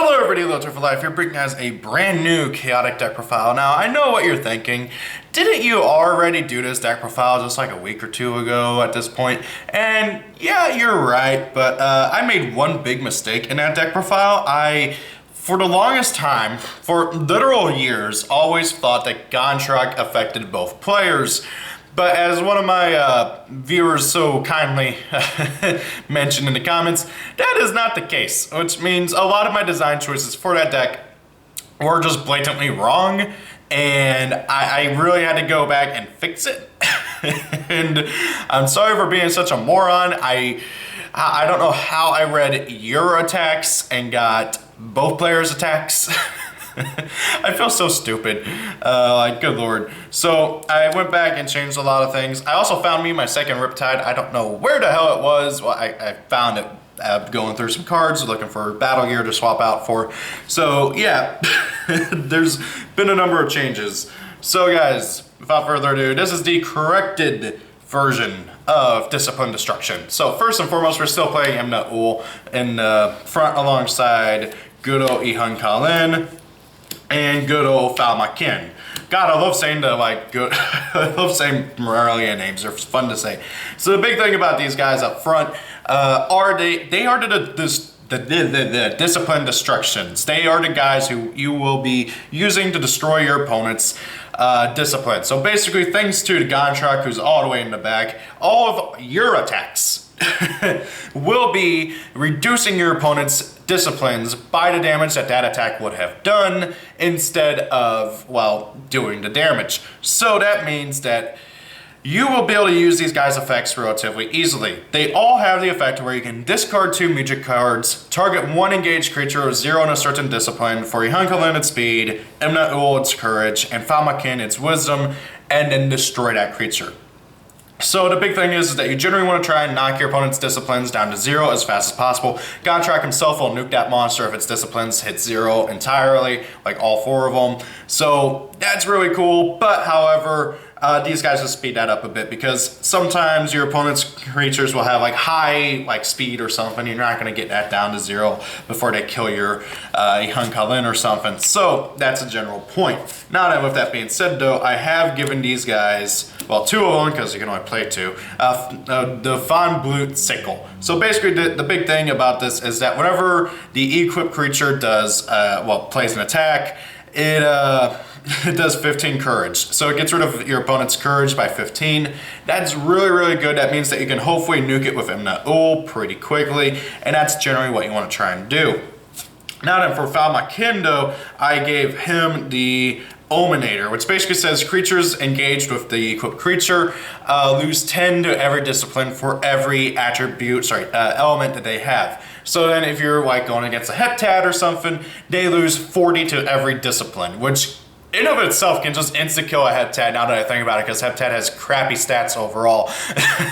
Hello everybody, Loter for Life here, bringing us a brand new chaotic deck profile. Now, I know what you're thinking. Didn't you already do this deck profile just like a week or two ago at this point? And yeah, you're right, but I made one big mistake in that deck profile. For the longest time, for literal years, always thought that Gontrak affected both players. But as one of my viewers so kindly mentioned in the comments, that is not the case, which means a lot of my design choices for that deck were just blatantly wrong, and I really had to go back and fix it. And I'm sorry for being such a moron. I don't know how I read your attacks and got both players' attacks. I feel so stupid, like good lord. So I went back and changed a lot of things. I also found me my second Riptide. I don't know where the hell it was. Well, I found it going through some cards, looking for battle gear to swap out for. So yeah, there's been a number of changes. So guys, without further ado, this is the corrected version of Discipline Destruction. So first and foremost, we're still playing YgoAmino in the front alongside good old Kalin and good old Falmakin. God, I love saying I love saying Morelia names. They're fun to say. So the big thing about these guys up front are they are the discipline destructions. They are the guys who you will be using to destroy your opponent's discipline. So basically, thanks to the Gontrak, who's all the way in the back, all of your attacks will be reducing your opponent's disciplines by the damage that attack would have done instead of, well, doing the damage. So that means that you will be able to use these guys' effects relatively easily. They all have the effect where you can discard 2 magic cards, target 1 engaged creature of 0 in a certain discipline, for Kalin its speed, YgoAmino its courage, and Falmakin its wisdom, and then destroy that creature. So the big thing is that you generally want to try and knock your opponent's disciplines down to 0 as fast as possible. Gontrak himself will nuke that monster if its disciplines hit 0 entirely, like all 4 of them. So that's really cool, but however, these guys will speed that up a bit because sometimes your opponent's creatures will have high speed or something. You're not going to get that down to 0 before they kill your Kalin or something. So that's a general point. Now then, with that being said though, I have given these guys, well, 2 of them because you can only play 2, the Von Blut Sickle. So basically the big thing about this is that whenever the equipped creature does, plays an attack, it does 15 courage. So it gets rid of your opponent's courage by 15. That's really, really good. That means that you can hopefully nuke it with YgoAmino pretty quickly, and that's generally what you want to try and do. Now then, for Falmakin though, I gave him the Ominator, which basically says creatures engaged with the equipped creature lose 10 to every discipline for every element that they have. So then if you're going against a Heptad or something, they lose 40 to every discipline, which in of itself can just insta-kill a Heptad now that I think about it, because Heptad has crappy stats overall.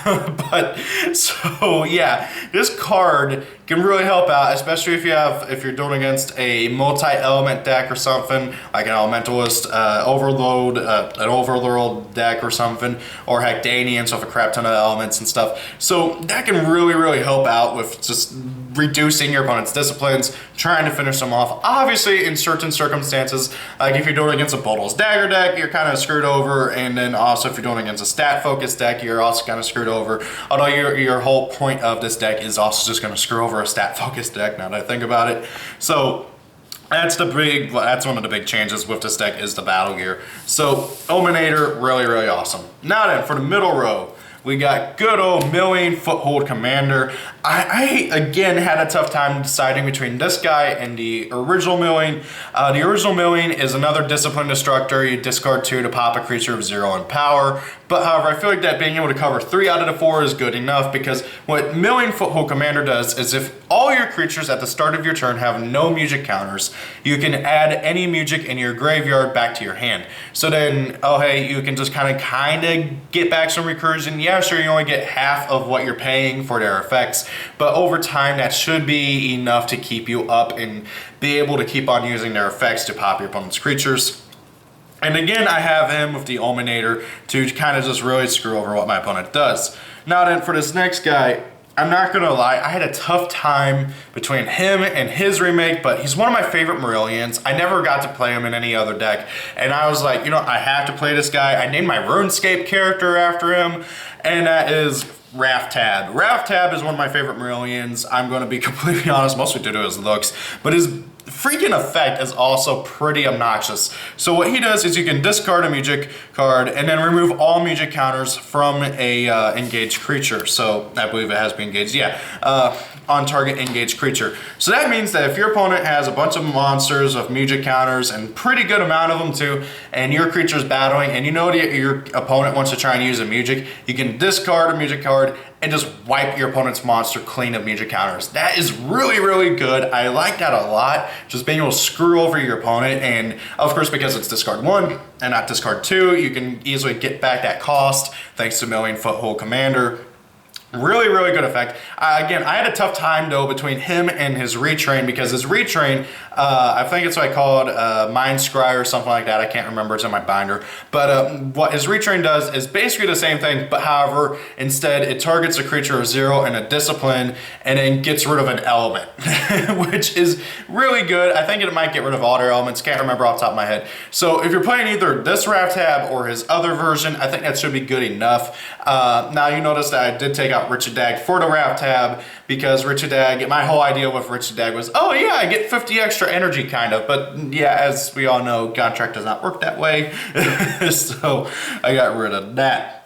But, so yeah, this card can really help out, especially if you're doing against a multi-element deck or something, like an Elementalist Overload, an Overlord deck or something, or Hectanians with a crap ton of elements and stuff. So that can really, really help out with just reducing your opponent's disciplines, trying to finish them off. Obviously, in certain circumstances, like if you're doing against a Bodil's Dagger deck, you're kind of screwed over, and then also if you're doing against a stat-focused deck, you're also kind of screwed over. Although your whole point of this deck is also just going to screw over a stat-focused deck, now that I think about it. So that's one of the big changes with this deck, is the battle gear. So Ominator, really, really awesome. Now then, for the middle row, we got good old Milling Foothold Commander. I again had a tough time deciding between this guy and the original Milling. The original Milling is another Discipline Destructor. You discard 2 to pop a creature of 0 in power. But however, I feel like that being able to cover 3 out of the 4 is good enough, because what Milling Foothold Commander does is if all your creatures at the start of your turn have no music counters, you can add any music in your graveyard back to your hand. So then, oh hey, you can just kind of get back some recursion. Yeah, sure, you only get half of what you're paying for their effects, but over time that should be enough to keep you up and be able to keep on using their effects to pop your opponent's creatures. And again, I have him with the Ominator to kind of just really screw over what my opponent does. Now then, for this next guy, I'm not gonna lie, I had a tough time between him and his remake, but he's one of my favorite Marillions. I never got to play him in any other deck, and I was like, you know, I have to play this guy. I named my RuneScape character after him, and that is Raftab. Raftab is one of my favorite Marillions. I'm gonna be completely honest, mostly due to his looks, but his freaking effect is also pretty obnoxious. So what he does is you can discard a music card and then remove all music counters from a engaged creature. So I believe it has been engaged, yeah. On target engaged creature. So that means that if your opponent has a bunch of monsters of music counters, and pretty good amount of them too, and your creature's battling, and you know that your opponent wants to try and use a music, you can discard a music card and just wipe your opponent's monster clean of music counters. That is really, really good. I like that a lot. Just being able to screw over your opponent, and of course because it's discard 1 and not discard 2, you can easily get back that cost thanks to Million Foothold Commander. Really, really good effect. Again, I had a tough time though between him and his retrain, because his retrain, I think it's what I call it, Mind Scry or something like that. I can't remember, it's in my binder. But what his retrain does is basically the same thing, but however, instead it targets a creature of 0 and a discipline, and then gets rid of an element, which is really good. I think it might get rid of all their elements, can't remember off the top of my head. So if you're playing either this Raftab or his other version, I think that should be good enough. Now you notice that I did take out Richard Dag for the Raftab, because Richard Dag, my whole idea with Richard Dag was, oh yeah, I get 50 extra energy kind of, but yeah, as we all know, contract does not work that way. So I got rid of that.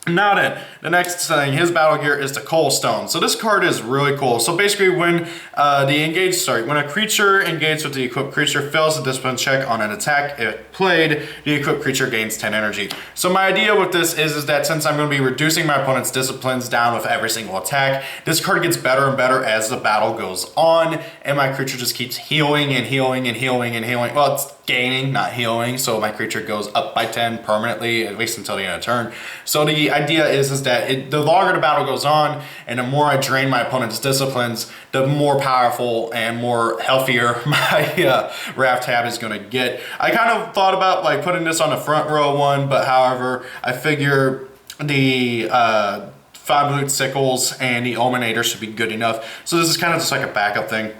Now then, the next thing, his battle gear is the Coal Stone. So this card is really cool. So basically when when a creature engaged with the equipped creature fails a discipline check on an attack it played, the equipped creature gains 10 energy. So my idea with this is that since I'm going to be reducing my opponent's disciplines down with every single attack, this card gets better and better as the battle goes on, and my creature just keeps healing and healing and healing and healing. Well, it's gaining, not healing, so my creature goes up by 10 permanently, at least until the end of the turn. So the idea is that the longer the battle goes on, and the more I drain my opponent's disciplines, the more powerful and more healthier my Raftab is going to get. I kind of thought about like putting this on the front row one, but however, I figure the 5-loot sickles and the Ominator should be good enough. So this is kind of just like a backup thing.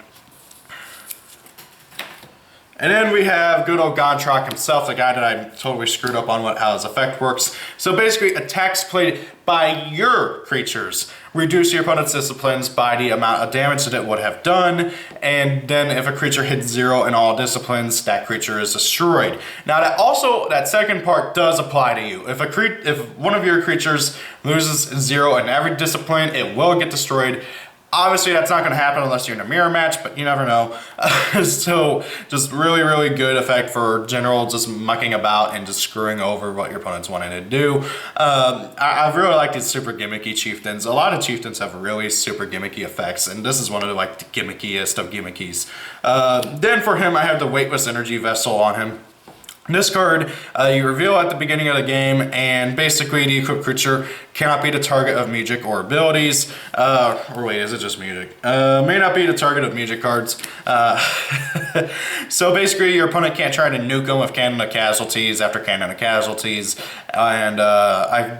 And then we have good old Gontrok himself, the guy that I totally screwed up on how his effect works. So basically, attacks played by your creatures reduce your opponent's disciplines by the amount of damage that it would have done, and then if a creature hits 0 in all disciplines, that creature is destroyed. Now that second part does apply to you. If one of your creatures loses 0 in every discipline, it will get destroyed. Obviously, that's not going to happen unless you're in a mirror match, but you never know. So, just really, really good effect for general just mucking about and just screwing over what your opponent's wanting to do. I really like these super gimmicky chieftains. A lot of chieftains have really super gimmicky effects, and this is one of the gimmickiest of gimmickies. Then for him, I have the Weightless Energy Vessel on him. This card, you reveal at the beginning of the game, and basically the equipped creature cannot be the target of music or abilities. Or wait, is it just music? May not be the target of music cards. So basically your opponent can't try to nuke them with Cannon of Casualties after Cannon of Casualties. And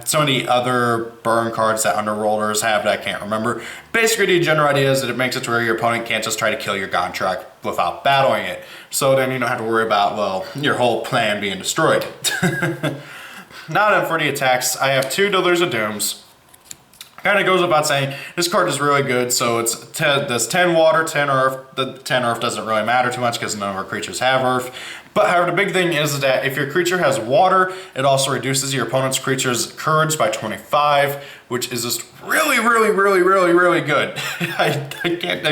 some of the other burn cards that Underrollers have that I can't remember. Basically the general idea is that it makes it to where your opponent can't just try to kill your Gontrok without battling it. So then you don't have to worry about, well, your whole plan being destroyed. Now then, for the attacks, I have 2 Dealers of Dooms. Kind of goes about saying this card is really good. So it's does 10 water, 10 earth. The 10 earth doesn't really matter too much because none of our creatures have earth. But however, the big thing is that if your creature has water, it also reduces your opponent's creature's courage by 25, which is just really, really, really, really, really good. I can't,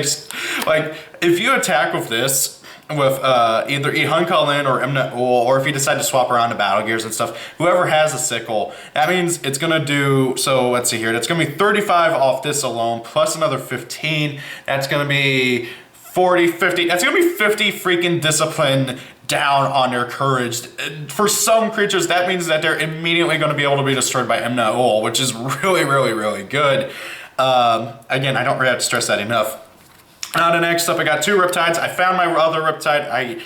like, if you attack with this, with either Hunkalin or Imna Ul, or if you decide to swap around the battle gears and stuff, whoever has a sickle, that means it's gonna do, so let's see here, that's gonna be 35 off this alone, plus another 15, that's gonna be 40, 50, that's gonna be 50 freaking discipline down on their courage. For some creatures, that means that they're immediately gonna be able to be destroyed by Imna Ul, which is really, really, really good. Again, I don't really have to stress that enough. Now the next up, I got 2 Riptides. I found my other Riptide.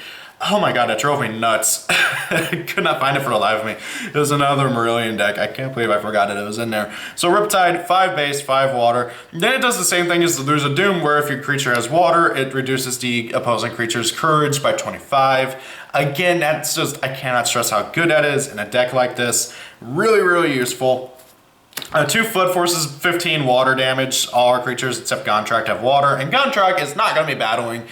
Oh my god, that drove me nuts. I could not find it for the life of me. It was another Marillion deck. I can't believe I forgot that it was in there. So Riptide, 5 base, 5 water. Then it does the same thing as there's a Doom where if your creature has water, it reduces the opposing creature's courage by 25. Again, that's just, I cannot stress how good that is in a deck like this. Really, really useful. 2 Flood Forces, 15 water damage. All our creatures except Gontrack have water, and Gontrack is not going to be battling.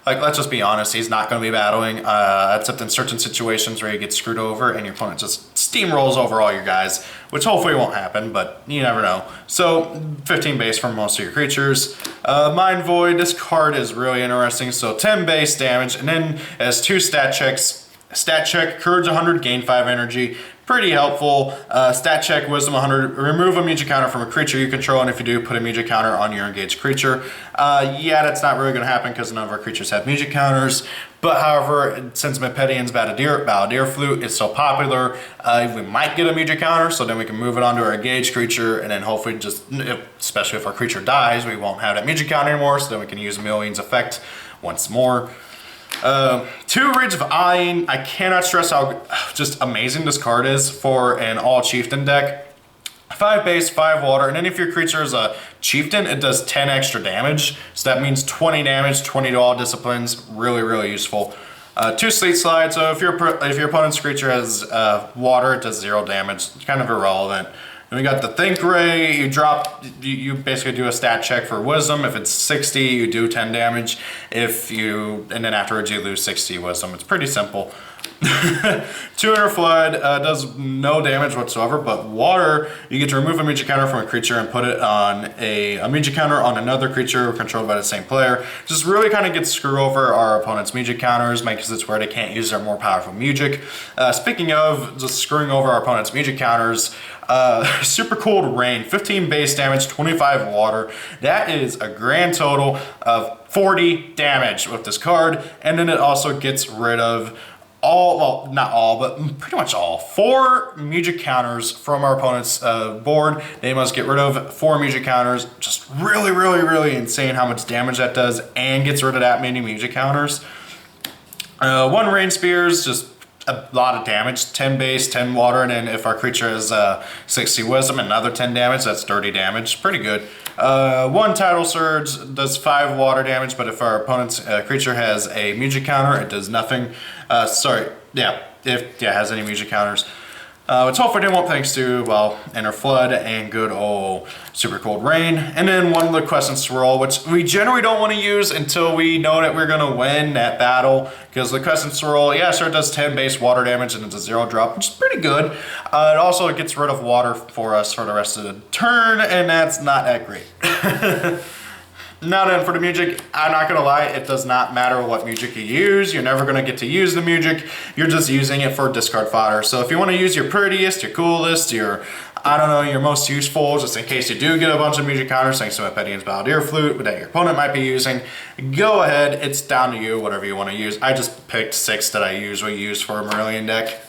Like, let's just be honest, he's not going to be battling, except in certain situations where you get screwed over and your opponent just steamrolls over all your guys, which hopefully won't happen, but you never know. So, 15 base for most of your creatures. Mind Void, this card is really interesting. So, 10 base damage, and then as 2 stat checks. Stat check, Courage 100, gain 5 energy. Pretty helpful. Stat check, Wisdom 100, remove a magic counter from a creature you control, and if you do, put a magic counter on your engaged creature. Yeah, that's not really going to happen because none of our creatures have magic counters. But however, since Mepedian's Balladeer Flute is so popular, we might get a magic counter, so then we can move it onto our engaged creature, and then hopefully just, especially if our creature dies, we won't have that magic counter anymore, so then we can use Million's effect once more. 2 Ridge of Eyeing. I cannot stress how just amazing this card is for an all chieftain deck. 5 base, 5 water, and then if your creature is a chieftain, it does 10 extra damage. So that means 20 damage, 20 to all disciplines. Really, really useful. 2 Sleet Slide. So if your opponent's creature has water, it does 0 damage. It's kind of irrelevant. Then we got the Think Ray. You basically do a stat check for Wisdom. If it's 60, you do 10 damage. And then afterwards you lose 60 Wisdom. It's pretty simple. 2 Inner Flood does no damage whatsoever, but water, you get to remove a magic counter from a creature and put it on a magic counter on another creature controlled by the same player. Just really kind of gets screw over our opponent's magic counters, makes it where they can't use their more powerful magic. Speaking of just screwing over our opponent's magic counters, Super Cold Rain, 15 base damage, 25 water. That is a grand total of 40 damage with this card, and then it also gets rid of all, well, not all, but pretty much all, 4 magic counters from our opponent's board. They must get rid of 4 magic counters. Just really, really, really insane how much damage that does, and gets rid of that many magic counters. 1 Rain Spears, just a lot of damage, 10 base, 10 water, and then if our creature has 60 Wisdom, another 10 damage, that's 30 damage, pretty good. 1 Tidal Surge does 5 water damage, but if our opponent's creature has a magic counter, it does nothing. If it has any magic counters. It's all for demo thanks to, well, Inner Flood and good old Super Cold Rain. And then 1 Liquescent and Swirl, which we generally don't want to use until we know that we're going to win that battle. Because Liquescent Swirl, yeah, sure, it does 10 base water damage and it's a 0 drop, which is pretty good. It also gets rid of water for us for the rest of the turn, and that's not that great. Now then, for the music, I'm not going to lie, it does not matter what music you use. You're never going to get to use the music. You're just using it for discard fodder. So if you want to use your prettiest, your coolest, your, I don't know, your most useful, just in case you do get a bunch of music counters, thanks to Mepedian's Balladeer Flute that your opponent might be using, go ahead. It's down to you, whatever you want to use. I just picked 6 that I usually use for a Marillion deck.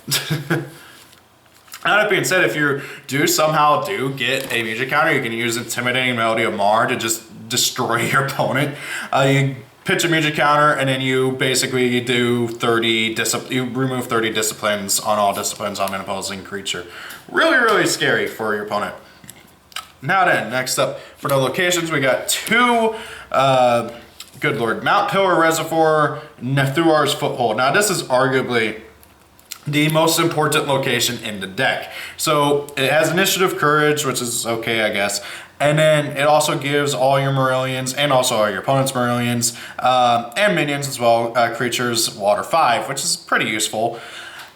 Now, that being said, if you somehow get a music counter, you can use Intimidating Melody of Mar to just destroy your opponent. You pitch a music counter, and then you basically do you remove 30 disciplines on all disciplines on an opposing creature. Really, really scary for your opponent. Now then, next up for the locations, we got 2. Good lord, Mount Pillar Reservoir, Nethuar's Foothold. Now, this is arguably the most important location in the deck. So it has Initiative Courage, which is okay, I guess. And then it also gives all your Marillions and also all your opponent's Marillions and minions as well, creatures, Water 5, which is pretty useful.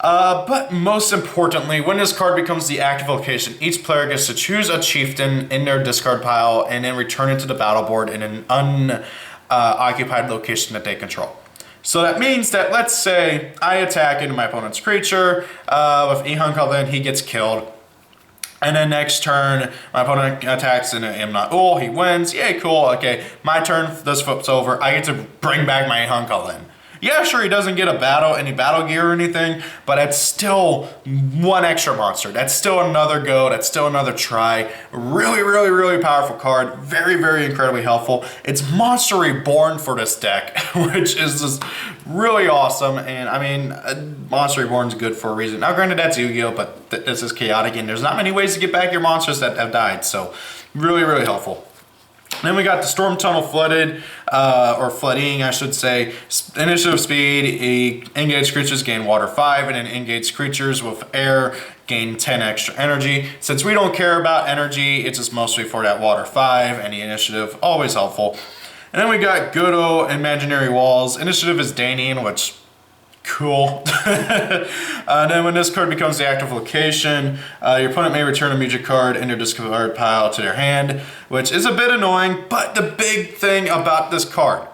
But most importantly, when this card becomes the active location, each player gets to choose a chieftain in their discard pile and then return it to the battle board in an unoccupied location that they control. So that means that, let's say I attack into my opponent's creature, with Ehun Kalin, he gets killed. And then next turn, my opponent attacks into Imna'ul, he wins, yay, cool, okay. My turn, this flips over, I get to bring back my Ehun Kalin. Yeah, sure, he doesn't get any battle gear or anything, but it's still one extra monster. That's still another go. That's still another try. Really, really, really powerful card. Very, very incredibly helpful. It's Monster Reborn for this deck, which is just really awesome. And I mean, Monster Reborn's good for a reason. Now, granted, that's Yu-Gi-Oh, but this is chaotic, and there's not many ways to get back your monsters that have died. So, really, really helpful. Then we got the Storm Tunnel Flooded, or Flooding, I should say. Initiative speed, engaged creatures gain water 5, and then engaged creatures with air gain 10 extra energy. Since we don't care about energy, it's just mostly for that water 5, and the initiative, always helpful. And then we got good old Imaginary Walls. Initiative is Danian, which, cool. Then when this card becomes the active location, your opponent may return a music card in your discard pile to their hand, which is a bit annoying, but the big thing about this card,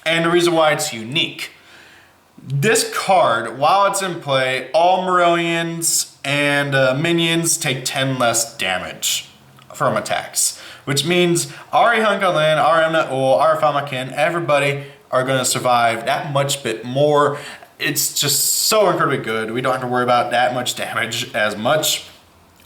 and the reason why it's unique, this card, while it's in play, all Marillions and minions take 10 less damage from attacks, which means Ari Hunkalin, Ari Amnaul, Ari Famakin, everybody are going to survive that much bit more. It's just so incredibly good. We don't have to worry about that much damage as much,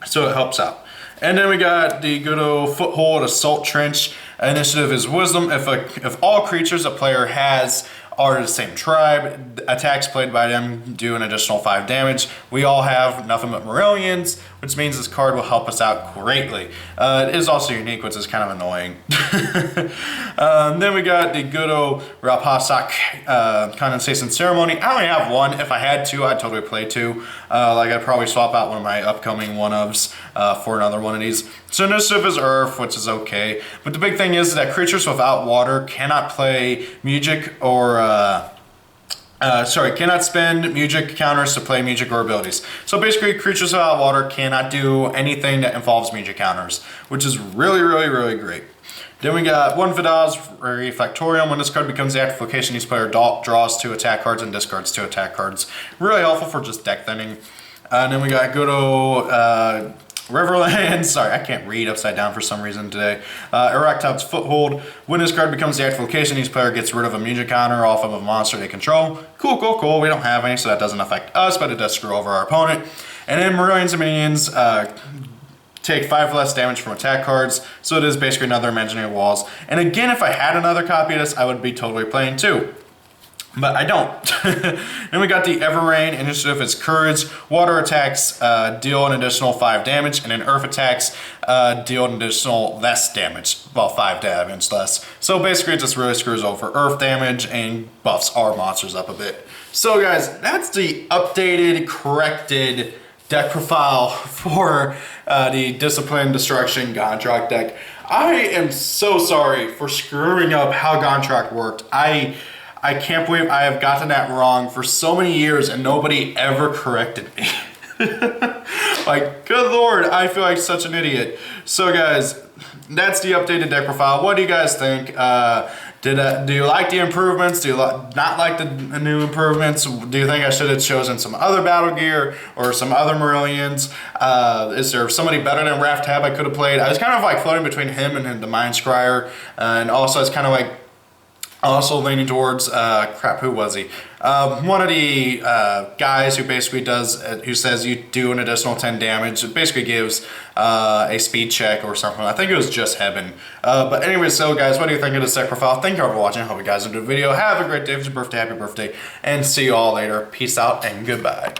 so it helps out. And then we got the good old Foothold Assault Trench. Initiative is Wisdom. If all creatures a player has are the same tribe, attacks played by them do an additional 5 damage. We all have nothing but Marillions, which means this card will help us out greatly. It is also unique, which is kind of annoying. Then we got the good old Rapasak Condensation Ceremony. I only have one. If I had two, I'd totally play two. Like I'd probably swap out one of my upcoming one-ofs for another one of these. So initiative is Earth, which is okay. But the big thing is that creatures without water cannot play music or cannot spend music counters to play music or abilities. So basically, creatures without water cannot do anything that involves music counters, which is really, really, really great. Then we got one Vidal's Reflectorium. When this card becomes the active location, each player draws 2 attack cards and discards 2 attack cards. Really helpful for just deck thinning. And then we got good old Riverland. Sorry, I can't read upside down for some reason today. Erectop's Foothold. When this card becomes the active location, each player gets rid of a music counter off of a monster they control. Cool, cool, cool. We don't have any, so that doesn't affect us, but it does screw over our opponent. And then Marillions and Minions take 5 less damage from attack cards, so it is basically another Imaginary Walls. And again, if I had another copy of this, I would be totally playing too. But I don't. Then we got the Everrain. Initiative is Courage. Water attacks deal an additional 5 damage, and then Earth attacks deal an additional less damage. Well, 5 damage less. So basically it just really screws over Earth damage and buffs our monsters up a bit. So guys, that's the updated, corrected deck profile for the Discipline Destruction Gontrok deck. I am so sorry for screwing up how Gontrok worked. I can't believe I have gotten that wrong for so many years and nobody ever corrected me. Like, good lord, I feel like such an idiot. So guys, that's the updated deck profile. What do you guys think? Do you like the improvements? Do you not like the new improvements? Do you think I should have chosen some other battle gear or some other Marillions? Is there somebody better than Raftab I could have played? I was kind of like floating between him and the Mind Scryer, and also it's kind of like also leaning towards, crap, who was he? One of the guys who basically does, who says you do an additional 10 damage. It basically gives a speed check or something. I think it was just Heaven. But anyway, so guys, what do you think of this deck profile? Thank you all for watching. I hope you guys enjoyed the video. Have a great day. If it's your birthday, happy birthday. And see you all later. Peace out and goodbye.